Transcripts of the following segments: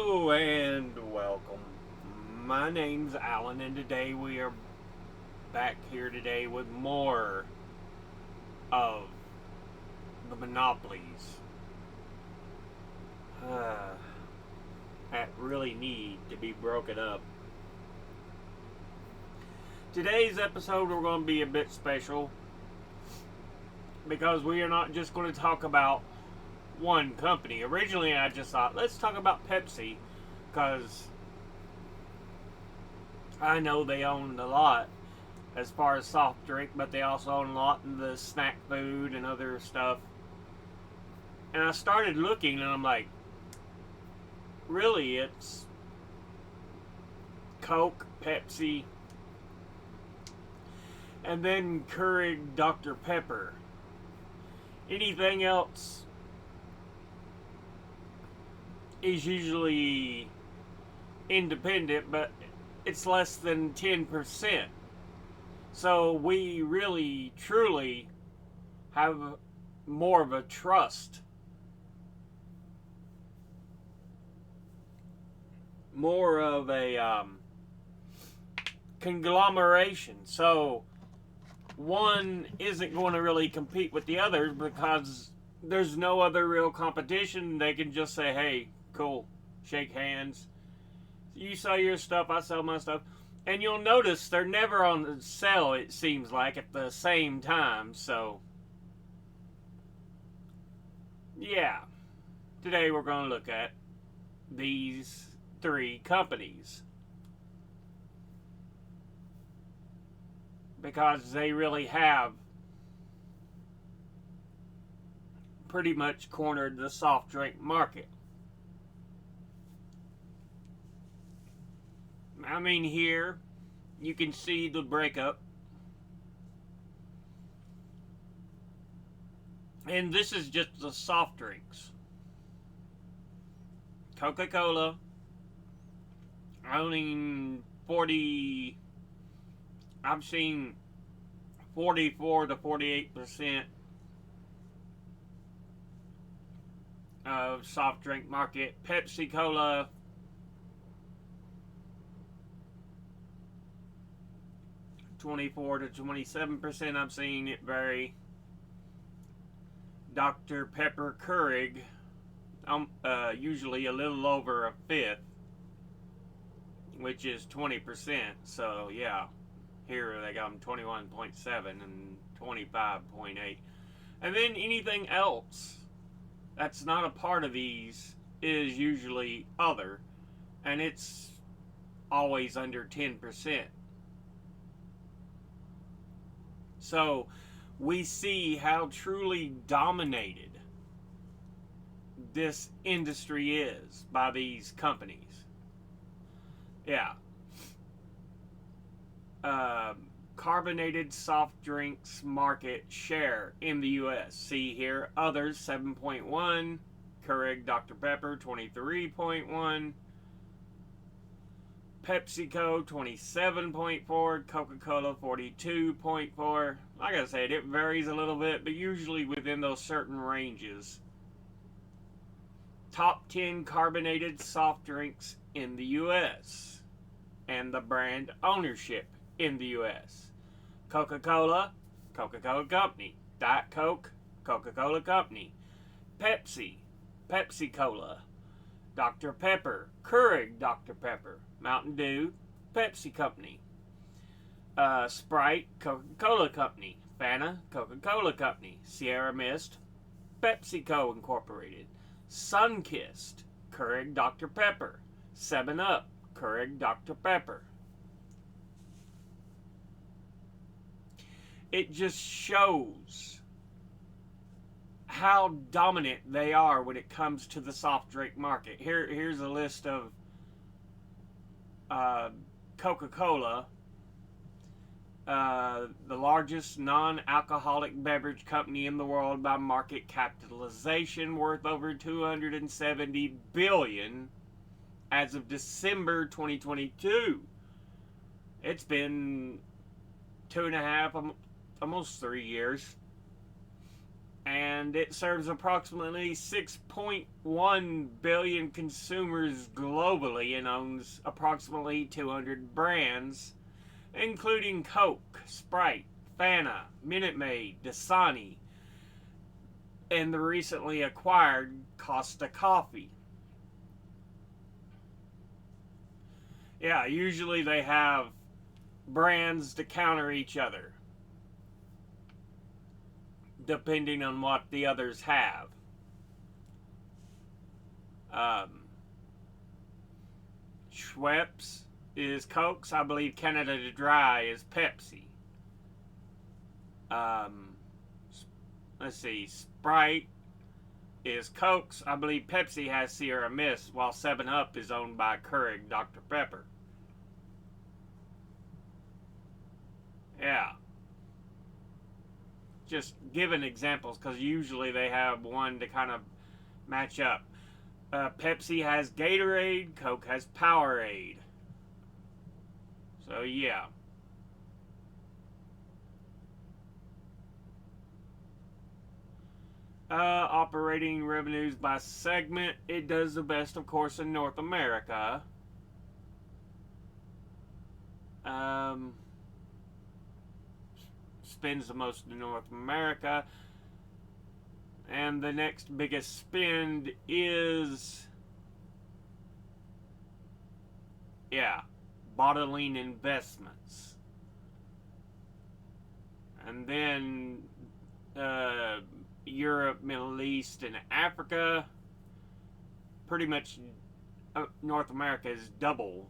Hello and welcome. My name's Alan, and today we are back here today with more of the monopolies that really need to be broken up. Today's episode we're going to be a bit special because we are not just going to talk about one company. Originally, I just thought let's talk about Pepsi because I know they own a lot as far as soft drink, but they also own a lot in the snack food and other stuff. And I started looking and I'm like, really, it's Coke, Pepsi, and then Keurig Dr Pepper. Anything else is usually independent, but it's less than 10%. So we really, truly have more of a trust, more of a conglomeration. So one isn't going to really compete with the others because there's no other real competition. They can just say, hey, cool, shake hands. You sell your stuff, I sell my stuff. And you'll notice they're never on sale, it seems like, at the same time. So, yeah. Today we're going to look at these three companies, because they really have pretty much cornered the soft drink market. I mean, here you can see the breakup. And this is just the soft drinks. Coca-Cola owning 40, I've seen 44 to 48% of soft drink market. Pepsi Cola, $24 to 27%. I'm seeing it vary. Dr Pepper Keurig, usually a little over a fifth, which is 20%. So yeah, here they got them 21.7 and 25.8. And then anything else that's not a part of these is usually other, and it's always under 10%. So we see how truly dominated this industry is by these companies. Yeah. Carbonated soft drinks market share in the U.S. See here, others 7.1, Keurig Dr Pepper 23.1, PepsiCo 27.4, Coca-Cola 42.4. Like I said, it varies a little bit, but usually within those certain ranges. Top 10 carbonated soft drinks in the U.S. and the brand ownership in the U.S. Coca-Cola, Coca-Cola Company. Diet Coke, Coca-Cola Company. Pepsi, Pepsi Cola. Dr Pepper, Keurig Dr Pepper. Mountain Dew, Pepsi Company. Sprite, Coca-Cola Company. Fanta, Coca-Cola Company. Sierra Mist, PepsiCo Incorporated. Sunkist, Keurig Dr Pepper. 7-Up, Keurig Dr Pepper. It just shows how dominant they are when it comes to the soft drink market. Here's a list of Coca-Cola, the largest non-alcoholic beverage company in the world by market capitalization, worth over $270 billion as of December 2022. It's been 2.5, almost 3 years. and it serves approximately 6.1 billion consumers globally and owns approximately 200 brands, including Coke, Sprite, Fanta, Minute Maid, Dasani, and the recently acquired Costa Coffee. Yeah, usually they have brands to counter each other, depending on what the others have. Schweppes is Coke's. I believe Canada Dry is Pepsi. Let's see, Sprite is Coke's. I believe Pepsi has Sierra Mist, while 7-Up is owned by Keurig Dr Pepper. Yeah. Just giving examples because usually they have one to kind of match up. Pepsi has Gatorade, Coke has Powerade. So yeah. Operating revenues by segment. It does the best, of course, in North America. Spends the most in North America. And the next biggest spend is, bottling investments. And then Europe, Middle East, and Africa. Pretty much North America is double.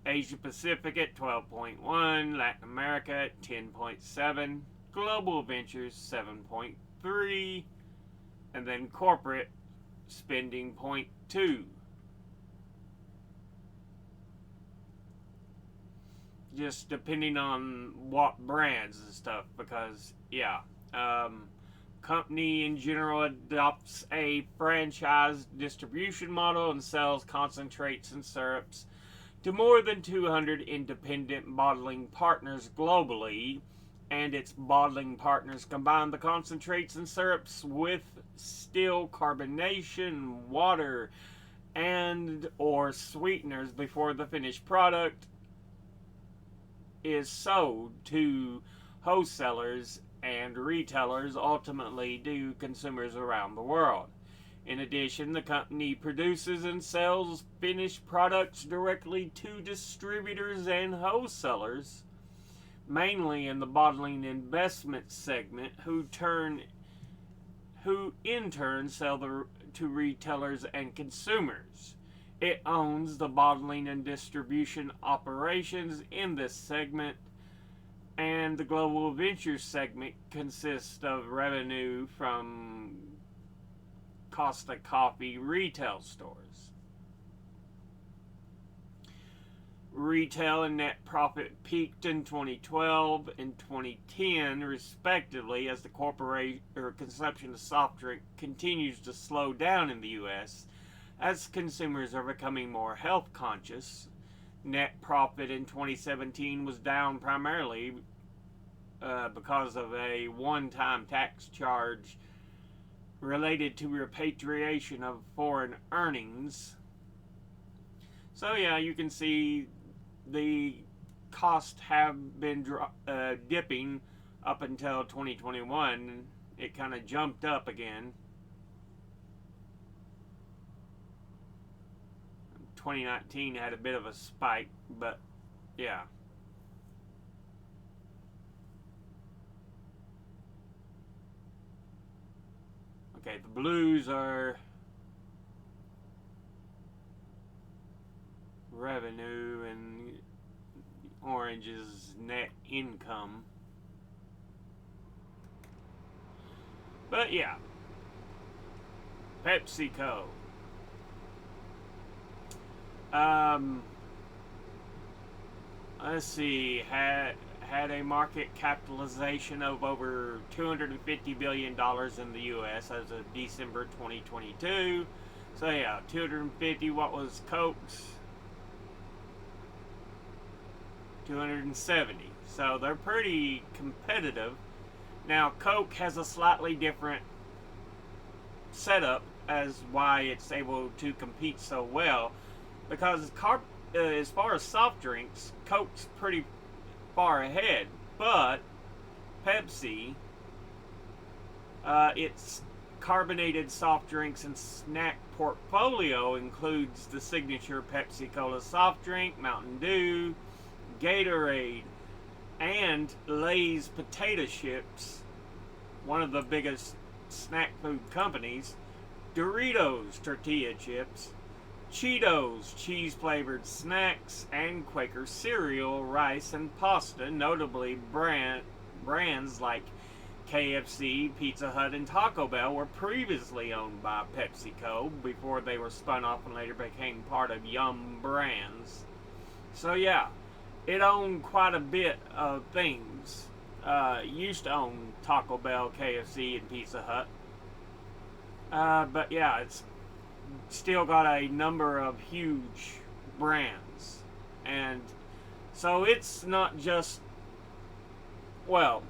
Asia Pacific at 12.1, Latin America at 10.7, Global Ventures 7.3, and then corporate spending 0.2. Just depending on what brands and stuff, because company in general adopts a franchise distribution model and sells concentrates and syrups to more than 200 independent bottling partners globally, and its bottling partners combine the concentrates and syrups with still carbonation, water, and or sweeteners before the finished product is sold to wholesalers and retailers, ultimately to consumers around the world. In addition, the company produces and sells finished products directly to distributors and wholesalers, mainly in the bottling investment segment, who in turn sell to retailers and consumers. It owns the bottling and distribution operations in this segment, and the Global Ventures segment consists of revenue from Costa Coffee retail stores. Retail and net profit peaked in 2012 and 2010 respectively, as the consumption of soft drink continues to slow down in the US as consumers are becoming more health conscious. Net profit in 2017 was down primarily because of a one-time tax charge related to repatriation of foreign earnings. So you can see the costs have been dipping up until 2021. It kind of jumped up again. 2019 had a bit of a spike, but yeah. Okay, the blues are revenue and orange is net income. But yeah, PepsiCo. Let's see, had a market capitalization of over $250 billion in the U.S. as of December 2022. So yeah, 250. What was Coke's? 270. So they're pretty competitive. Now, Coke has a slightly different setup as why it's able to compete so well, because as far as soft drinks, Coke's pretty far ahead, but Pepsi, its carbonated soft drinks and snack portfolio includes the signature Pepsi Cola soft drink, Mountain Dew, Gatorade, and Lay's potato chips, one of the biggest snack food companies, Doritos tortilla chips, Cheetos cheese flavored snacks, and Quaker cereal, rice, and pasta, notably brands like KFC, Pizza Hut, and Taco Bell were previously owned by PepsiCo before they were spun off and later became part of Yum Brands. So yeah, it owned quite a bit of things. Used to own Taco Bell, KFC, and Pizza Hut. But yeah, it's still got a number of huge brands. And so it's not just, well,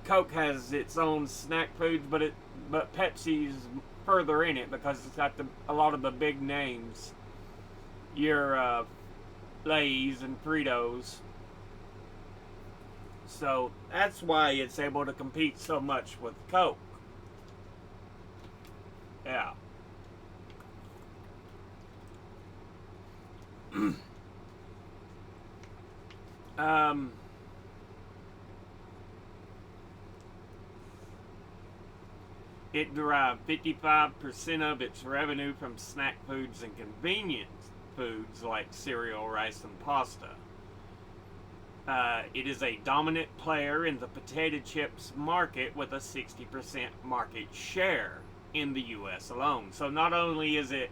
Coke has its own snack foods, but Pepsi's further in it because it's got a lot of the big names. Your Lay's and Fritos. So that's why it's able to compete so much with Coke. Yeah. It derived 55% of its revenue from snack foods and convenience foods like cereal, rice, and pasta. It is a dominant player in the potato chips market with a 60% market share in the US alone. So not only is it,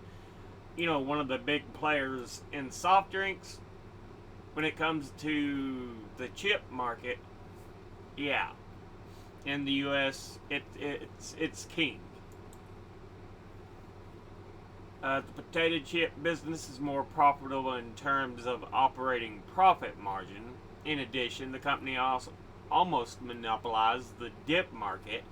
one of the big players in soft drinks, when it comes to the chip market, yeah, in the US, it's king. The potato chip business is more profitable in terms of operating profit margin. In addition, the company also almost monopolized the dip market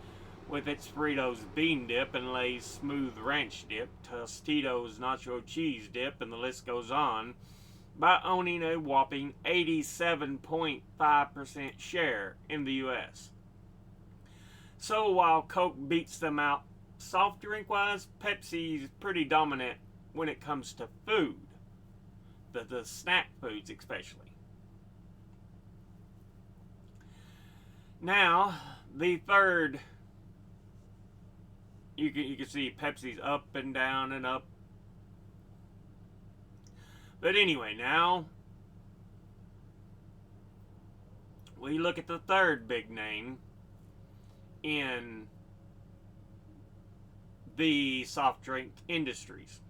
with its Fritos bean dip and Lay's smooth ranch dip, Tostitos nacho cheese dip, and the list goes on, by owning a whopping 87.5% share in the US. So while Coke beats them out soft drink wise, Pepsi's pretty dominant when it comes to food, the snack foods especially. Now, the third, you can see Pepsi's up and down and up. But anyway, now we look at the third big name in the soft drink industries.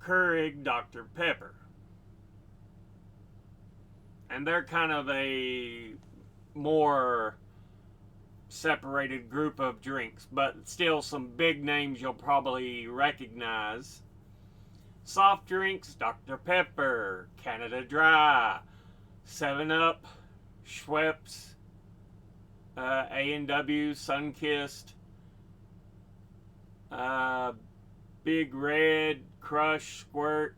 Keurig Dr Pepper. And they're kind of a more separated group of drinks, but still some big names you'll probably recognize. Soft drinks, Dr Pepper, Canada Dry, 7-Up, Schweppes, A&W, Sunkist, Big Red, Crush, Squirt.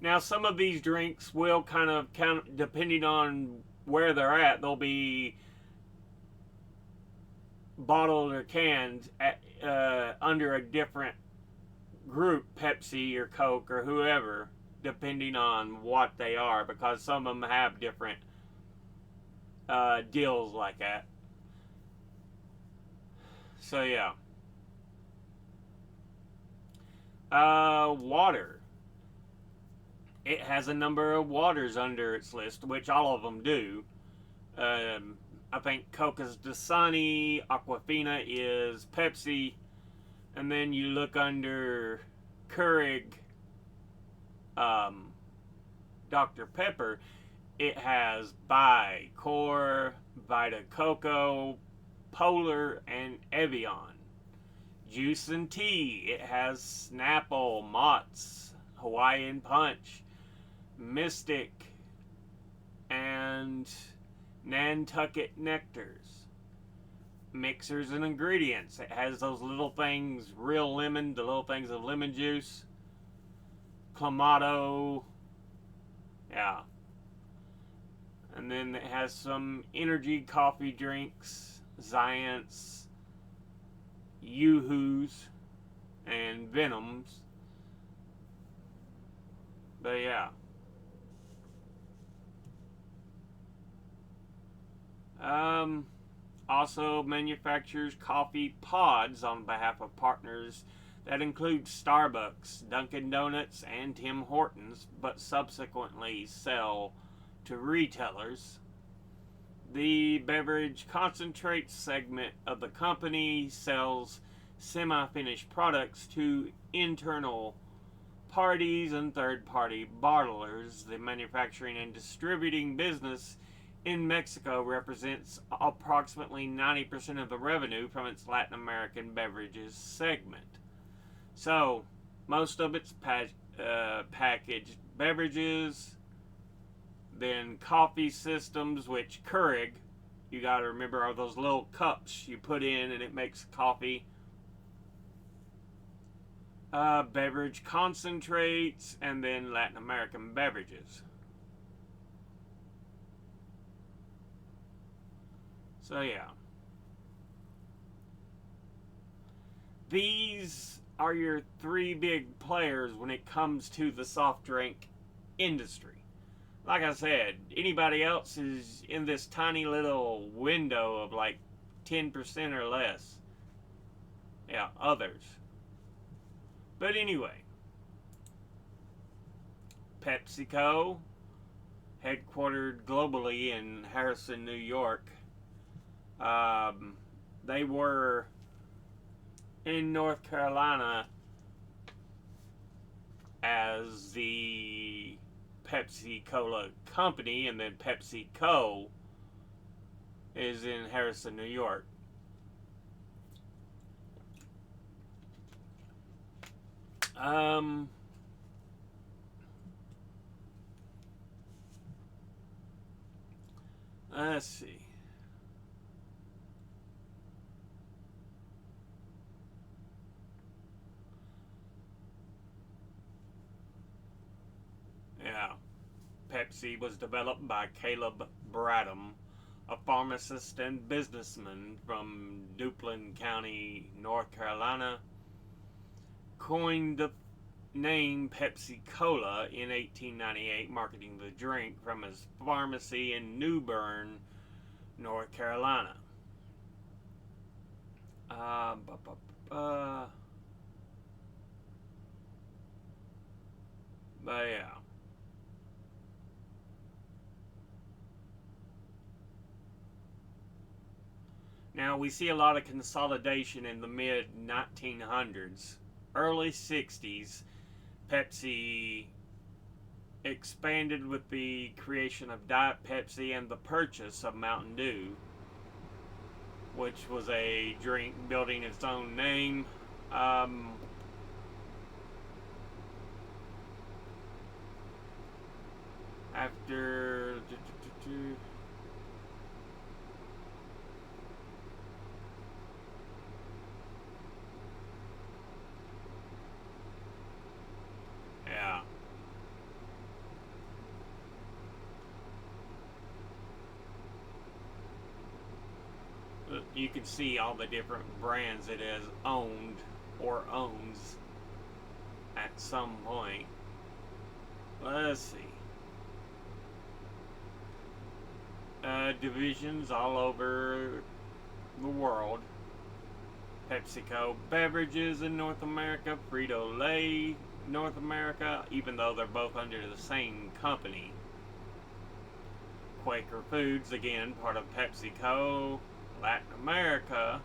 Now, some of these drinks will kind of count, depending on where they're at, they'll be bottled or canned under a different group, Pepsi or Coke or whoever, depending on what they are, because some of them have different deals like that. So yeah. Water. It has a number of waters under its list, which all of them do. I think Coke is Dasani, Aquafina is Pepsi, and then you look under Keurig Dr Pepper, it has Bai, Core, Vita Coco, Polar, and Evian. Juice and tea, it has Snapple, Mott's, Hawaiian Punch, Mystic, and Nantucket nectars, mixers and ingredients. It has those little things, real lemon, the little things of lemon juice. Clamato, yeah. And then it has some energy coffee drinks, Giants, Yoo-Hoos, and Venoms. But yeah. Also manufactures coffee pods on behalf of partners that include Starbucks, Dunkin' Donuts, and Tim Hortons, but subsequently sell to retailers. The beverage concentrates segment of the company sells semi-finished products to internal parties and third-party bottlers. The manufacturing and distributing business in Mexico represents approximately 90% of the revenue from its Latin American beverages segment. So, most of it's packaged beverages, then coffee systems, which Keurig, you got to remember, are those little cups you put in and it makes coffee. Beverage concentrates, and then Latin American beverages. So yeah. These are your three big players when it comes to the soft drink industry. Like I said, anybody else is in this tiny little window of like 10% or less. Yeah, others. But anyway, PepsiCo, headquartered globally in Harrison, New York. They were in North Carolina as the Pepsi Cola company, and then PepsiCo is in Harrison, New York. Let's see. Yeah. Pepsi was developed by Caleb Bradham, a pharmacist and businessman from Duplin County, North Carolina. Coined the name Pepsi Cola in 1898, marketing the drink from his pharmacy in New Bern, North Carolina. Uh, but yeah. Now we see a lot of consolidation in the mid 1900s, early 60s. Pepsi expanded with the creation of Diet Pepsi and the purchase of Mountain Dew, which was a drink building its own name. After yeah. You can see all the different brands it has owned or owns at some point. Let's see. Divisions all over the world. PepsiCo Beverages in North America, Frito-Lay North America, even though they're both under the same company. Quaker Foods, again, part of PepsiCo, Latin America,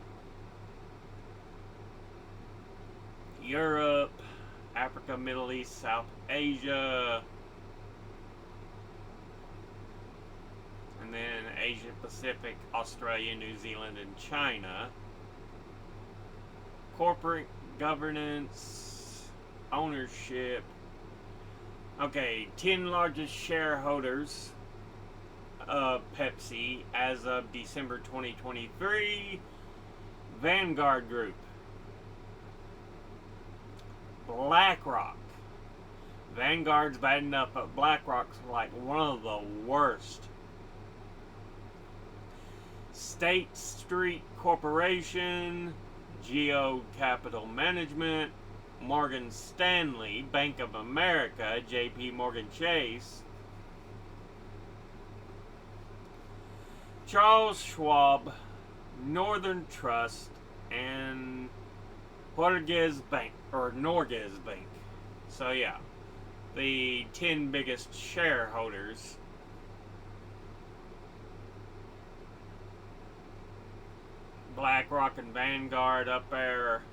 Europe, Africa, Middle East, South Asia, and then Asia Pacific, Australia, New Zealand, and China. Corporate governance, ownership. Okay, 10 largest shareholders. Pepsi as of December 2023. Vanguard Group. BlackRock. Vanguard's bad enough, but BlackRock's like one of the worst. State Street Corporation, Geo Capital Management, Morgan Stanley, Bank of America, JP Morgan Chase, Charles Schwab, Northern Trust, and Norges Bank. So yeah, the 10 biggest shareholders. BlackRock and Vanguard up there.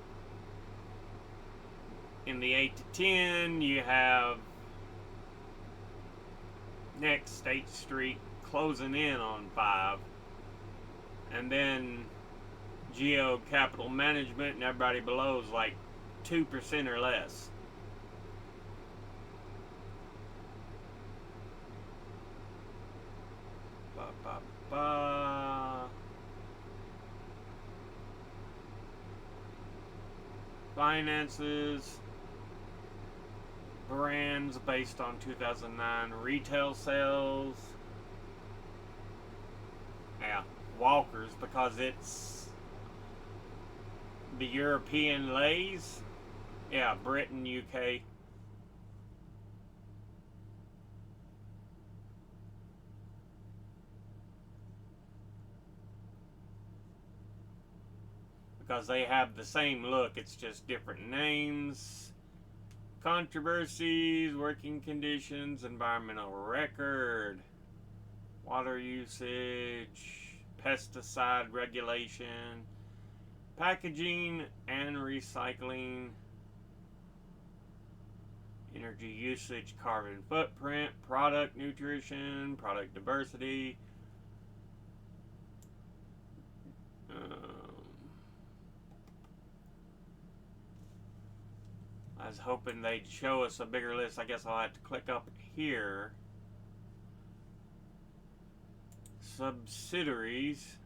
In the 8 to 10, you have next State Street closing in on 5. And then Geo Capital Management and everybody below is like 2% or less. Finances, brands based on 2009 retail sales. Yeah, Walker's because it's the European Lays. Yeah, Britain, UK. Because they have the same look, it's just different names. Controversies, working conditions, environmental record, water usage, pesticide regulation, packaging and recycling, energy usage, carbon footprint, product nutrition, product diversity. I was hoping they'd show us a bigger list. I guess I'll have to click up here. Subsidiaries.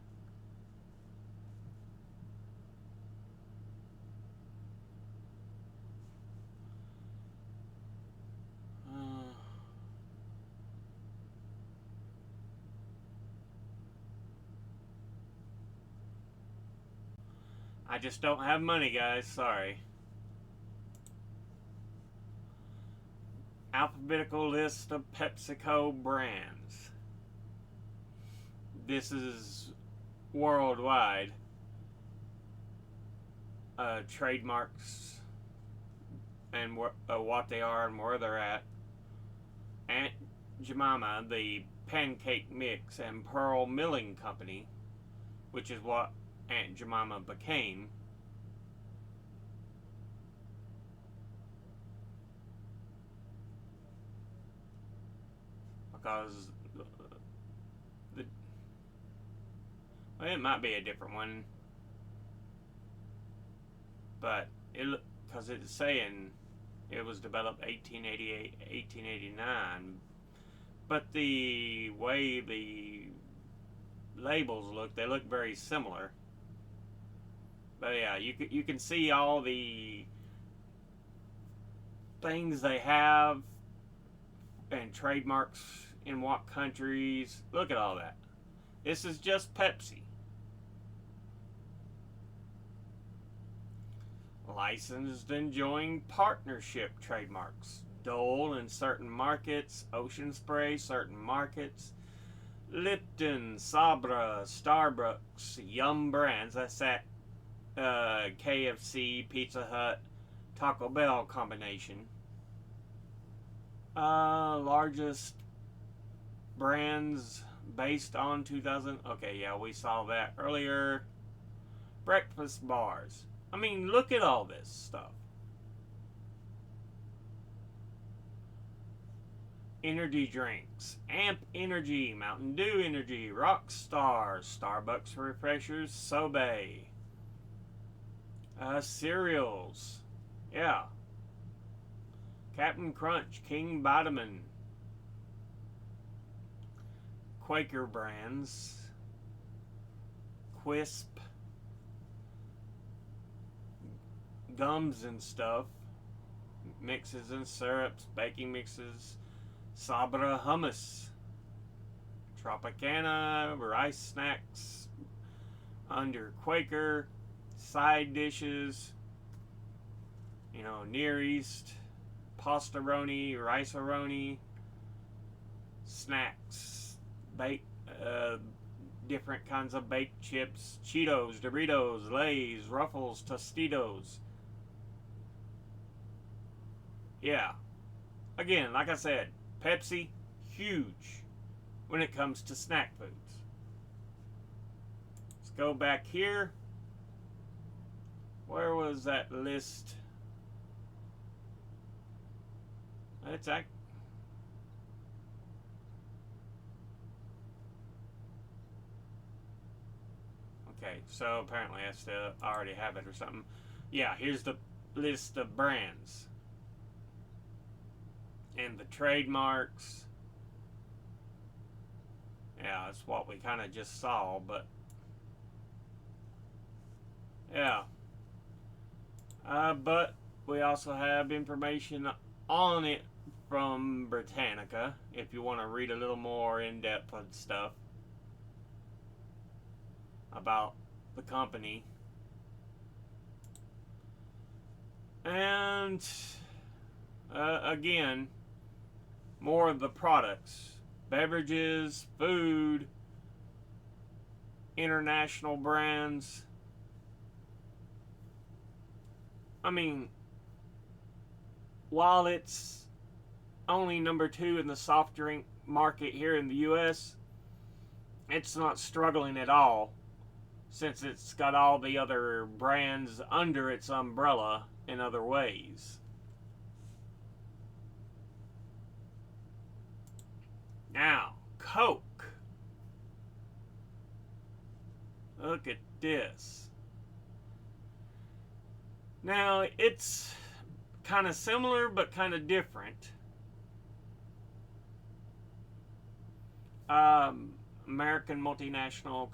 I just don't have money, guys. Sorry. Alphabetical list of PepsiCo brands. This is worldwide. Trademarks and what they are and where they're at. Aunt Jemima, the pancake mix and pearl milling company, which is what Aunt Jemima became. Because well, it might be a different one, but because it's saying it was developed 1888, 1889, but the way the labels look, they look very similar. But yeah, you can see all the things they have and trademarks in what countries. Look at all that. This is just Pepsi. Licensed and joint partnership trademarks. Dole in certain markets. Ocean Spray, certain markets. Lipton, Sabra, Starbucks, Yum Brands. That's that KFC, Pizza Hut, Taco Bell combination. Largest brands based on 2000. Okay, yeah, we saw that earlier. Breakfast bars. I mean, look at all this stuff. Energy drinks. Amp Energy, Mountain Dew Energy, Rockstar, Starbucks Refreshers, Sobe. Cereals. Yeah. Captain Crunch, King Vitamin, Quaker brands, Quisp, gums and stuff, mixes and syrups, baking mixes, Sabra hummus, Tropicana, rice snacks under Quaker, side dishes, Near East, pastaroni, rice-a-roni, snacks, different kinds of baked chips, Cheetos, Doritos, Lay's, Ruffles, Tostitos. Yeah. Again, like I said, Pepsi, huge when it comes to snack foods. Let's go back here. Where was that list? It's okay, so apparently I still already have it or something. Yeah, here's the list of brands and the trademarks. Yeah, that's what we kind of just saw, but yeah. But we also have information on it from Britannica if you want to read a little more in-depth stuff about the company. And again, more of the products, beverages, food, international brands. I mean, while it's only number 2 in the soft drink market here in the US, it's not struggling at all, since it's got all the other brands under its umbrella in other ways. Now, Coke. Look at this. Now, it's kind of similar but kind of different. American multinational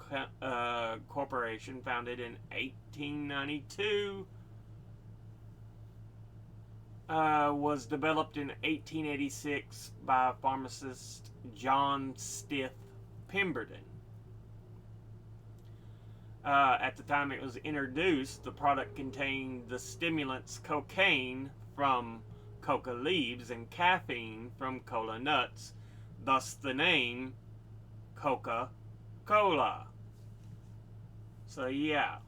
corporation founded in 1892. Was developed in 1886 by pharmacist John Stith Pemberton. At the time it was introduced, the product contained the stimulants cocaine from coca leaves and caffeine from cola nuts, thus the name Coca-Cola. So yeah.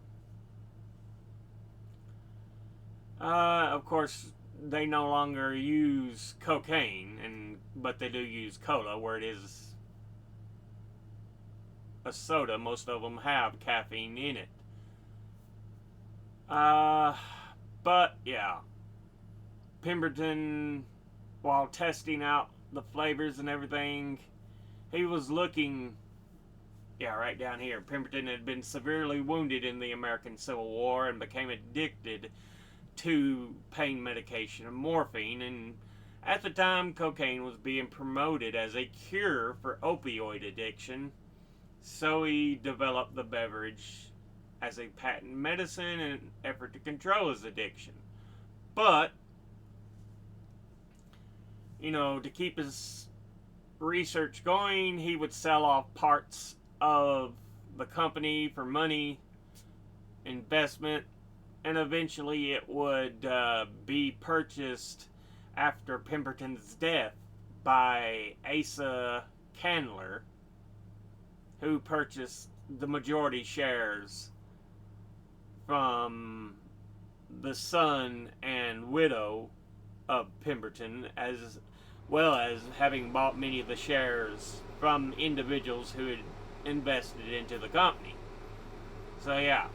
Of course, they no longer use cocaine, but they do use cola, where it is a soda. Most of them have caffeine in it. But yeah, Pemberton, while testing out the flavors and everything, he was looking, right down here. Pemberton had been severely wounded in the American Civil War and became addicted to pain medication and morphine, and at the time cocaine was being promoted as a cure for opioid addiction, so he developed the beverage as a patent medicine in an effort to control his addiction. But to keep his research going, he would sell off parts of the company for money, investment, and eventually it would be purchased after Pemberton's death by Asa Candler, who purchased the majority shares from the son and widow of Pemberton, as well as having bought many of the shares from individuals who had invested into the company. So yeah,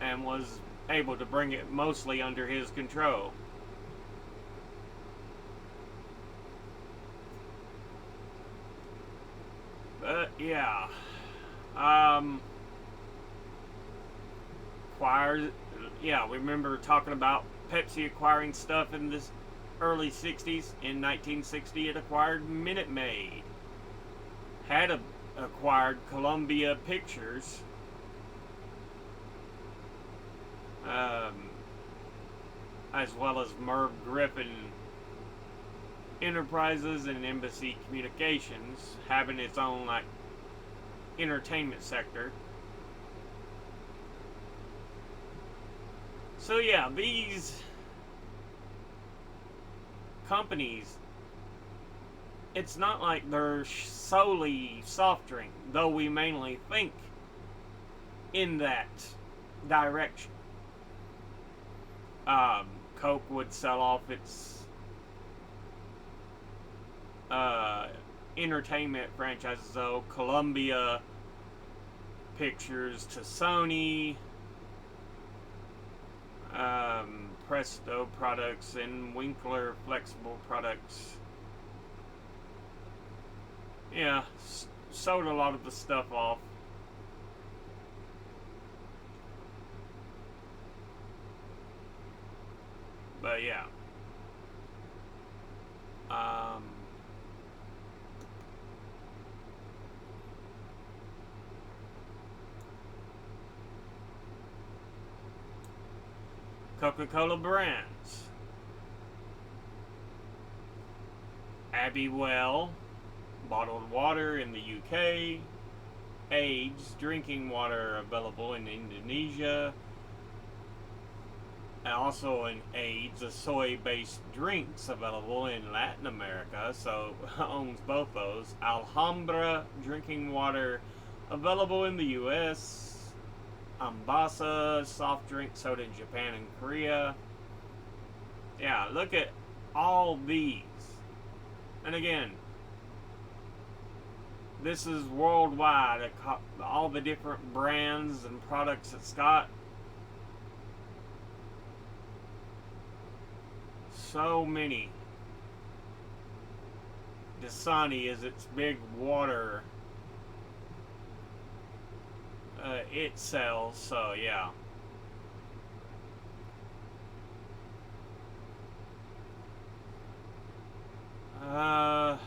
and was able to bring it mostly under his control. But yeah, acquired. Yeah, we remember talking about Pepsi acquiring stuff in this early 60s. In 1960, it acquired Minute Maid, had acquired Columbia Pictures, um, as well as Merv Griffin Enterprises and Embassy Communications, having its own like entertainment sector. So yeah, these companies, it's not like they're solely soft drink, though we mainly think in that direction. Um, Coke would sell off its uh, entertainment franchises, though. Columbia Pictures to Sony, Presto Products, and Winkler Flexible Products. Yeah, sold a lot of the stuff off. But yeah. Um, Coca-Cola brands. Abbey Well, bottled water in the UK. AIDS, drinking water available in Indonesia. And also in AIDS, a soy-based drinks available in Latin America, so owns both those. Alhambra, drinking water available in the US. Ambassa, soft drink soda in Japan and Korea. Yeah, look at all these. And again, this is worldwide. All the different brands and products it's got. So many. Dasani is its big water. It sells, so yeah. Uh,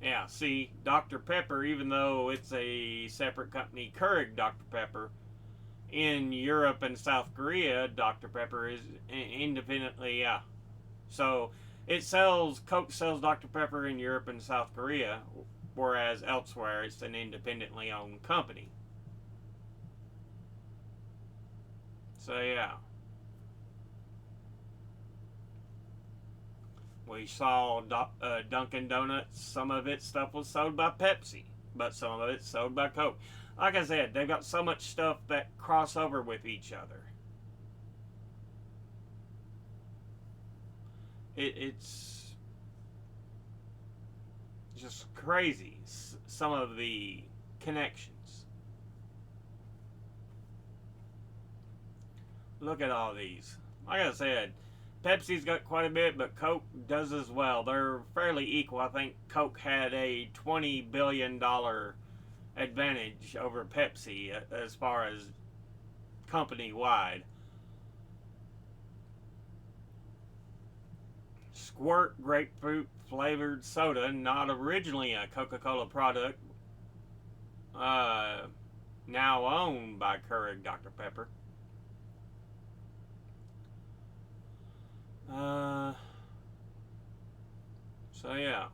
yeah, see, Dr. Pepper, even though it's a separate company, Keurig Dr. Pepper, in Europe and South Korea, Dr. Pepper is independently, yeah. So Coke sells Dr. Pepper in Europe and South Korea, whereas elsewhere it's an independently owned company. So yeah. We saw Dunkin' Donuts. Some of its stuff was sold by Pepsi, but some of it's sold by Coke. Like I said, they've got so much stuff that cross over with each other. It's just crazy. Some of the connections. Look at all these. Like I said, Pepsi's got quite a bit, but Coke does as well. They're fairly equal. I think Coke had a $20 billion advantage over Pepsi as far as company wide. Squirt grapefruit flavored soda, not originally a Coca-Cola product, uh, now owned by Keurig Dr Pepper. Uh, so yeah,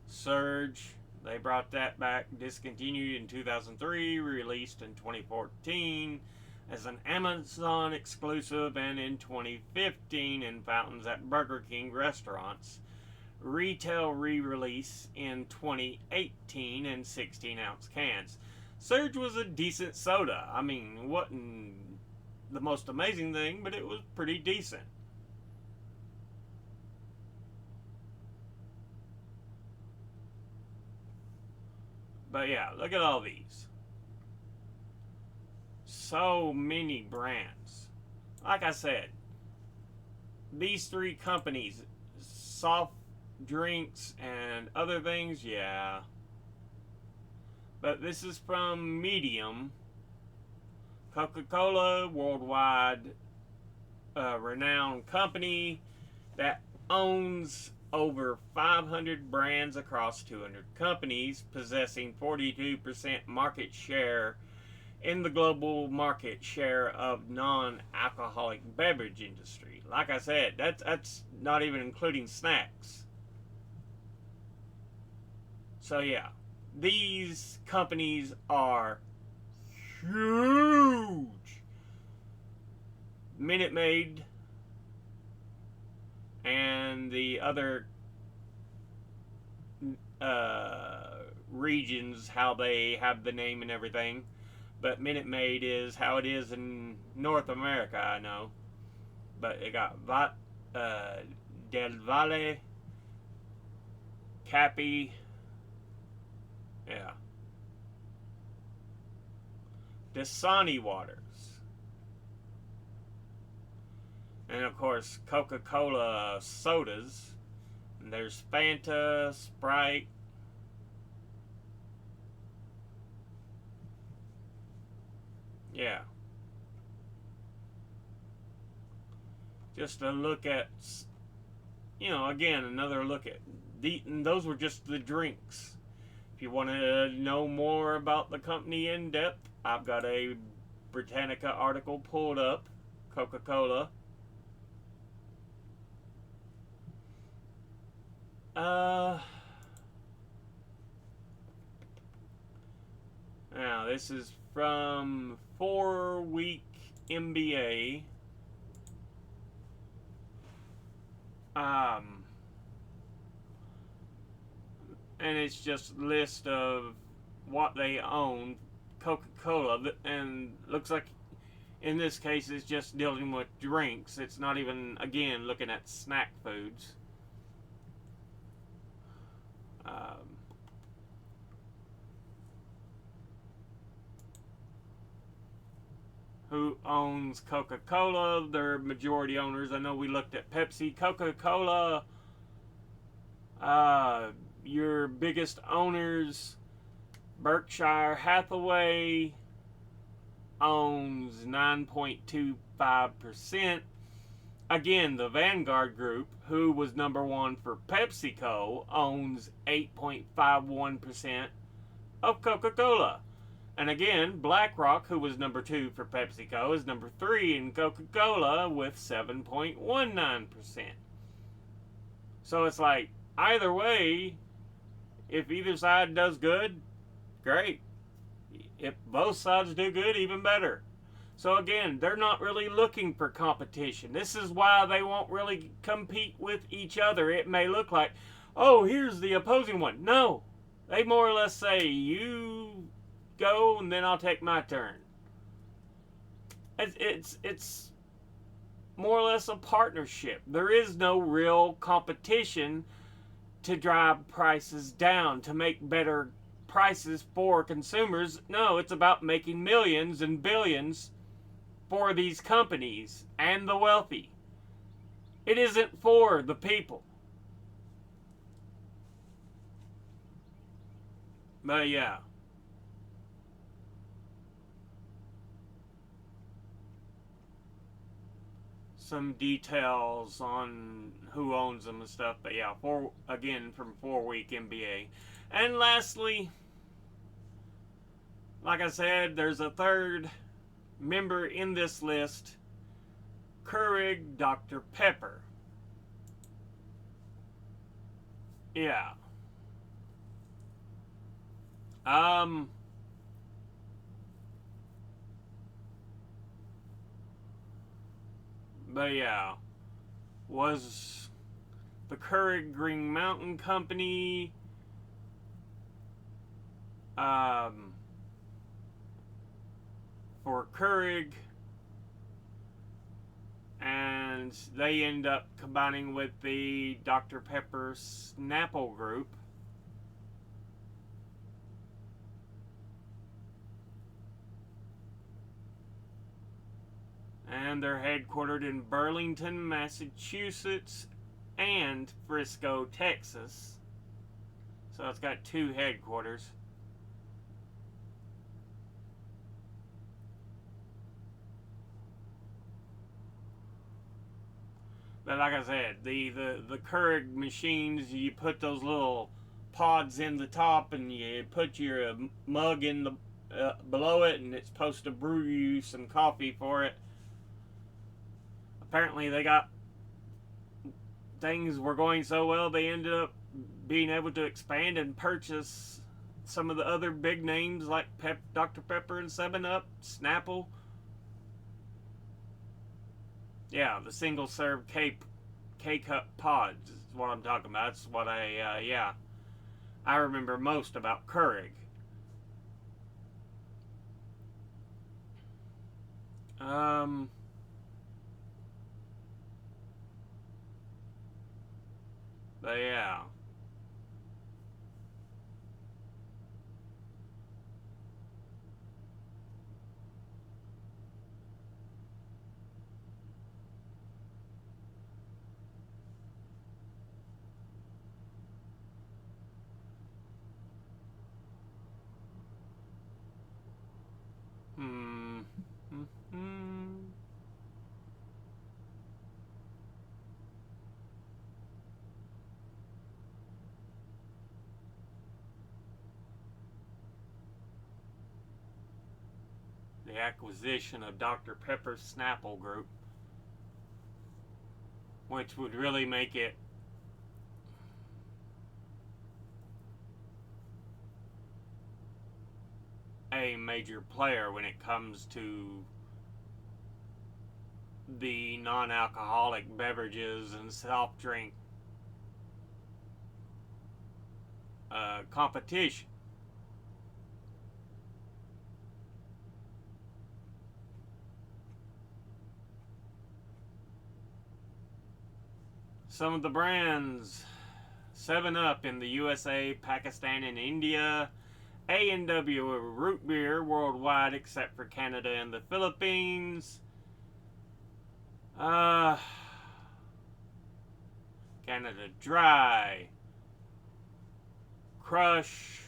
Surge. They brought that back, discontinued in 2003, released in 2014 as an Amazon exclusive, and in 2015 in fountains at Burger King restaurants. Retail re-release in 2018 in 16-ounce cans. Surge was a decent soda. I mean, wasn't the most amazing thing, but it was pretty decent. But yeah, look at all these. So many brands. Like I said, these three companies, soft drinks and other things, yeah. But this is from Medium. Coca-Cola, worldwide renowned company that owns over 500 brands across 200 companies, possessing 42% market share in the global market share of non-alcoholic beverage industry. Like I said, that's not even including snacks. So yeah, these companies are huge. Minute Maid and the other regions, how they have the name and everything. But Minute Maid is how it is in North America, I know. But it got Del Valle, Cappy, yeah, Dasani Waters, and of course Coca-Cola sodas. And there's Fanta, Sprite. Yeah. Just a look at, again, another look at, and those were just the drinks. If you want to know more about the company in depth, I've got a Britannica article pulled up, Coca-Cola. Now, this is from 4-week MBA. And it's just a list of what they own, Coca-Cola, and looks like in this case it's just dealing with drinks. It's not even, again, looking at snack foods. Who owns Coca-Cola? Their majority owners. I know we looked at Pepsi. Coca-Cola, your biggest owners, Berkshire Hathaway owns 9.25%. Again, the Vanguard Group, who was number one for PepsiCo, owns 8.51% of Coca-Cola. And again, BlackRock, who was number 2 for PepsiCo, is number 3 in Coca-Cola with 7.19%. So it's like, either way, if either side does good, great. If both sides do good, even better. So again, they're not really looking for competition. This is why they won't really compete with each other. It may look like, oh, here's the opposing one. No, they more or less say, you go and then I'll take my turn. It's more or less a partnership. There is no real competition to drive prices down, to make better prices for consumers. No, it's about making millions and billions for these companies and the wealthy. It isn't for the people. But yeah. Some details on who owns them and stuff. But yeah, from 4-week MBA. And lastly, like I said, there's a third member in this list, Keurig Dr Pepper. Yeah. But yeah, was the Keurig Green Mountain Company, for Keurig, and they end up combining with the Dr. Pepper Snapple Group. And they're headquartered in Burlington, Massachusetts, and Frisco, Texas. So it's got 2 headquarters. But like I said, the Keurig machines, you put those little pods in the top, and you put your mug in the below it, and it's supposed to brew you some coffee for it. Apparently, they got things were going so well, they ended up being able to expand and purchase some of the other big names like Dr Pepper and 7-Up, Snapple. Yeah, the single serve K-cup pods is what I'm talking about. That's what I remember most about Keurig. Um, but yeah. Hmm. Hmm. The acquisition of Dr Pepper's Snapple Group, which would really make it a major player when it comes to the non-alcoholic beverages and soft drink competition. Some of the brands: 7-Up in the USA, Pakistan, and India. A&W root beer worldwide except for Canada and the Philippines. Uh, Canada Dry, Crush,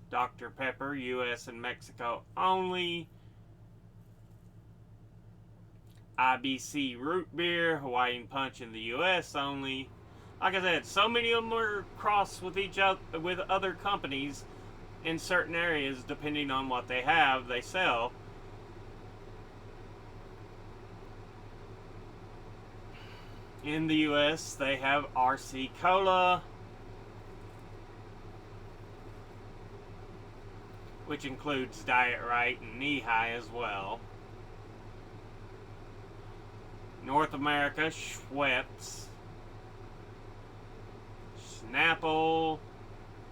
Dr Pepper, US and Mexico only. IBC root beer, Hawaiian Punch in the US only. Like I said, so many of them are crossed with each other, with other companies in certain areas, depending on what they have, they sell. In the US, they have RC Cola, which includes Diet Right and Knee High as well. North America, Schweppes, Snapple,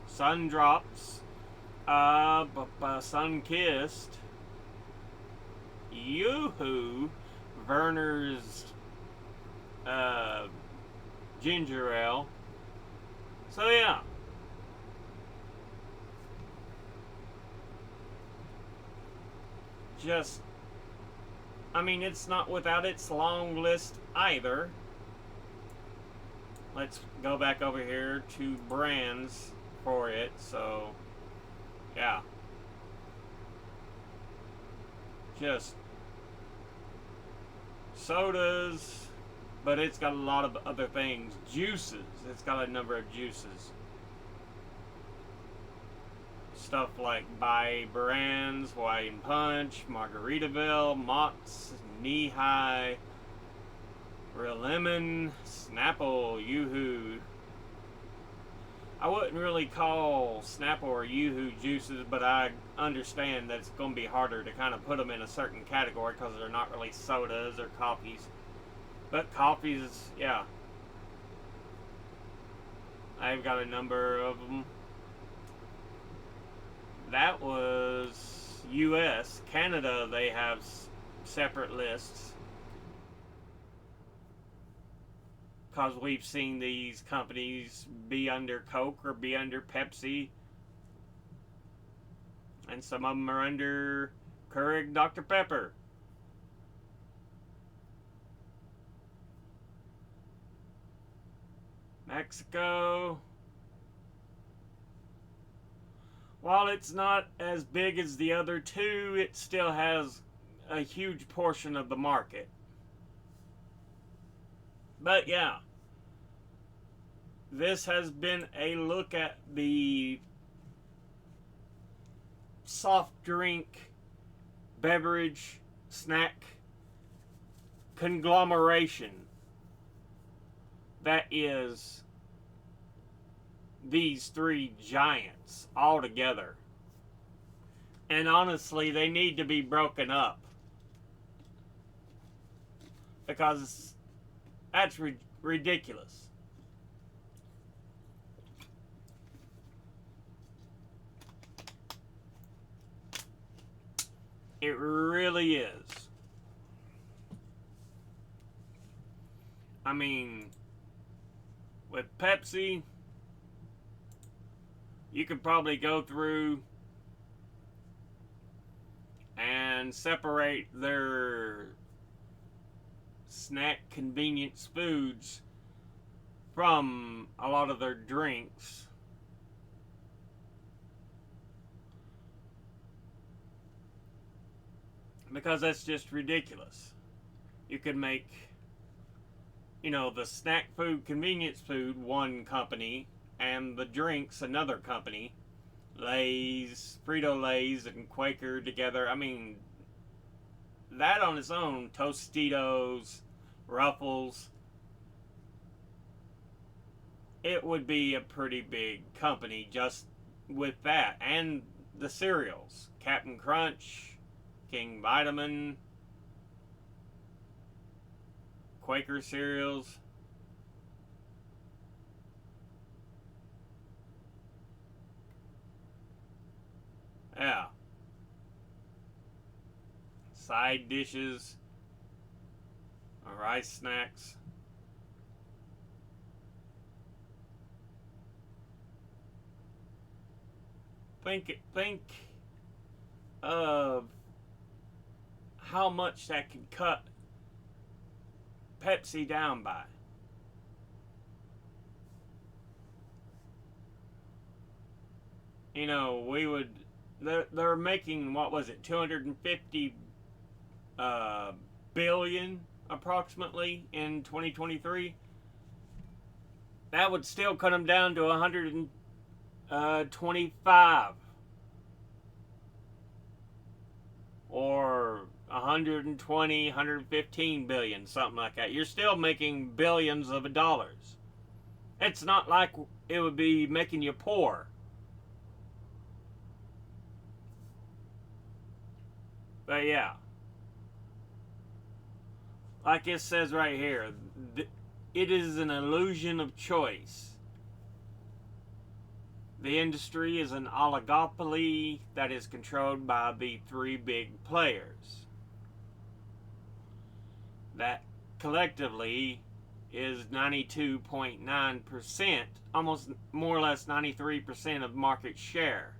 Sundrops, Sunkissed, Yoo-Hoo, Verner's ginger ale. So yeah, just, I mean, it's not without its long list either. Let's go back over here to brands for it. So yeah, just sodas, but it's got a lot of other things. Juices, it's got a number of juices. Stuff like By Brands, Hawaiian Punch, Margaritaville, Mott's, Knee High, Real Lemon, Snapple, Yoo-Hoo. I wouldn't really call Snapple or Yoo-Hoo juices, but I understand that it's going to be harder to kind of put them in a certain category because they're not really sodas or coffees. But coffees, yeah. I've got a number of them. That was US. Canada, they have separate lists. Because we've seen these companies be under Coke or be under Pepsi. And some of them are under Keurig Dr Pepper. Mexico, while it's not as big as the other two, it still has a huge portion of the market. But yeah, this has been a look at the soft drink, beverage, snack conglomeration that is these three giants all together. And honestly, they need to be broken up because that's ridiculous. It really is. I mean, with Pepsi, you could probably go through and separate their snack convenience foods from a lot of their drinks. Because that's just ridiculous. You could make, the snack food, convenience food, one company, and the drinks, another company. Lay's, Frito Lay's, and Quaker together. I mean, that on its own, Tostitos, Ruffles, it would be a pretty big company just with that. And the cereals, Captain Crunch, King Vitamin, Quaker cereals. Yeah. Side dishes, rice snacks. Think of how much that could cut Pepsi down by. We would. They're making, what was it, 250 billion approximately in 2023. That would still cut them down to 125 or 120, 115 billion, something like that. You're still making billions of dollars. It's not like it would be making you poor. But yeah, like it says right here, it is an illusion of choice. The industry is an oligopoly that is controlled by the three big players. That collectively is 92.9%, almost more or less 93% of market share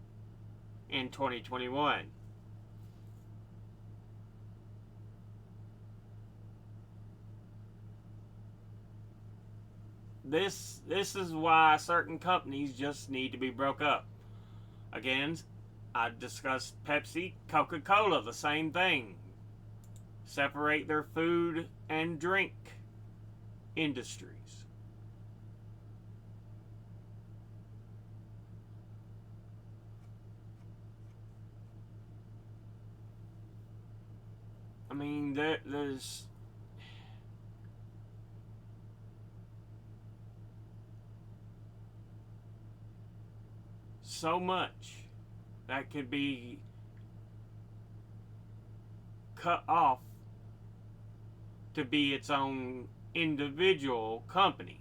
in 2021. This is why certain companies just need to be broke up. Again, I discussed Pepsi, Coca-Cola, the same thing. Separate their food and drink industries. I mean, there's so much that could be cut off to be its own individual company.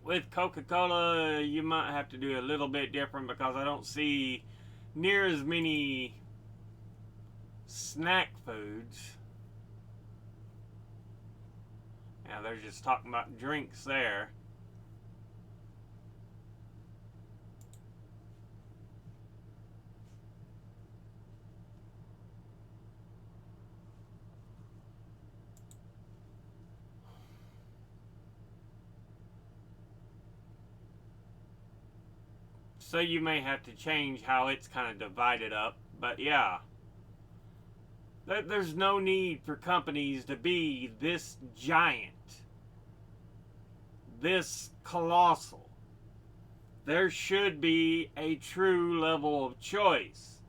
With Coca-Cola, you might have to do a little bit different because I don't see near as many snack foods. Now they're just talking about drinks there. So you may have to change how it's kind of divided up But yeah, there's no need for companies to be this giant, this colossal. There should be a true level of choice.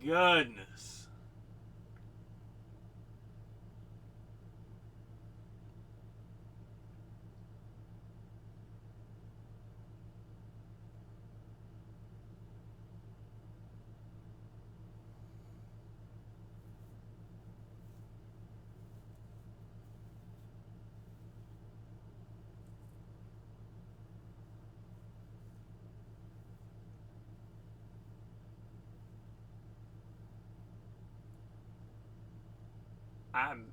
Goodness. I'm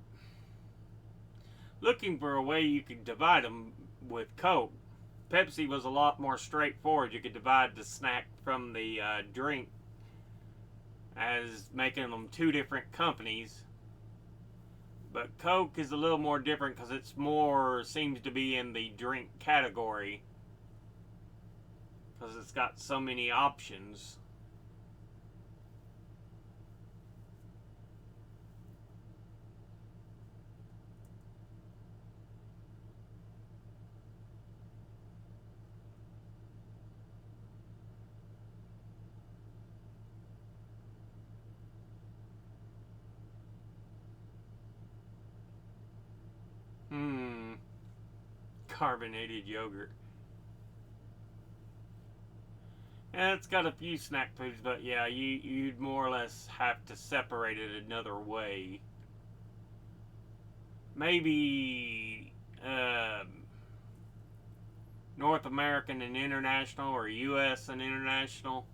looking for a way you could divide them with Coke. Pepsi was a lot more straightforward. You could divide the snack from the drink as making them two different companies. But Coke is a little more different because it's more, seems to be in the drink category because it's got so many options. Hmm. Carbonated yogurt. And it's got a few snack foods, but yeah, you'd more or less have to separate it another way. Maybe North American and international, or U.S. and international.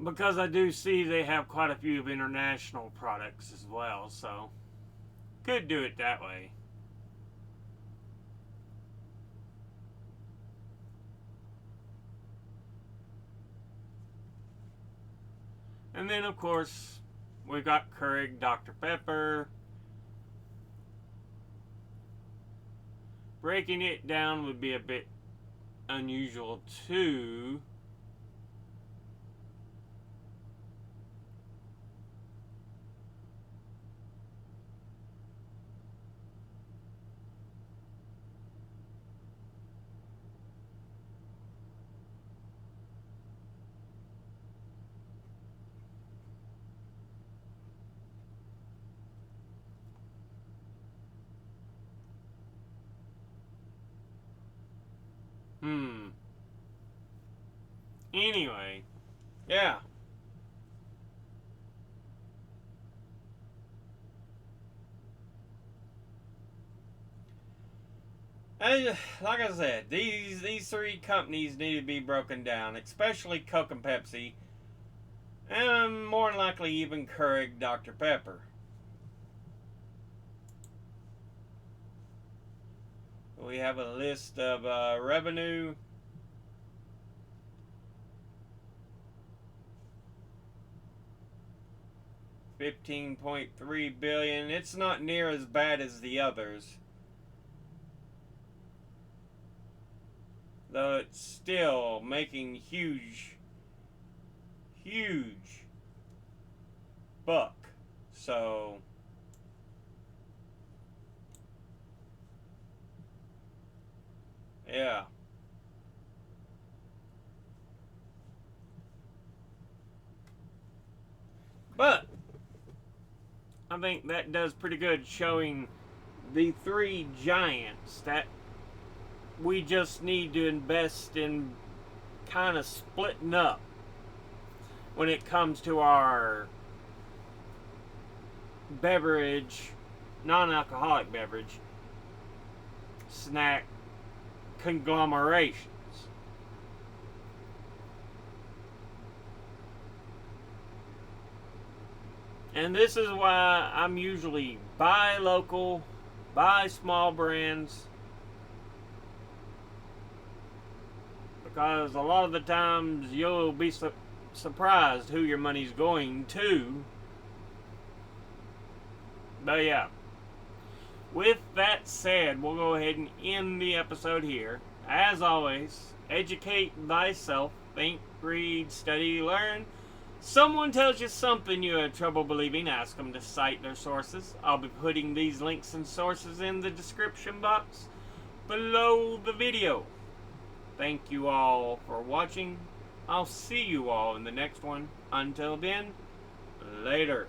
Because I do see they have quite a few of international products as well, so could do it that way. And then, of course, we've got Keurig Dr Pepper. Breaking it down would be a bit unusual too. Hmm. Anyway, yeah. And like I said, these three companies need to be broken down, especially Coke and Pepsi, and more than likely even Keurig Dr Pepper. We have a list of revenue. $15.3 billion. It's not near as bad as the others, though it's still making huge buck. So yeah. But I think that does pretty good showing the three giants that we just need to invest in kind of splitting up when it comes to our beverage, non-alcoholic beverage, snack conglomerations. And this is why I'm usually buy local, buy small brands, because a lot of the times you'll be surprised who your money's going to. But yeah, with that said, we'll go ahead and end the episode here. As always, educate thyself, think, read, study, learn. Someone tells you something you had trouble believing, ask them to cite their sources. I'll be putting these links and sources in the description box below the video. Thank you all for watching. I'll see you all in the next one. Until then, later.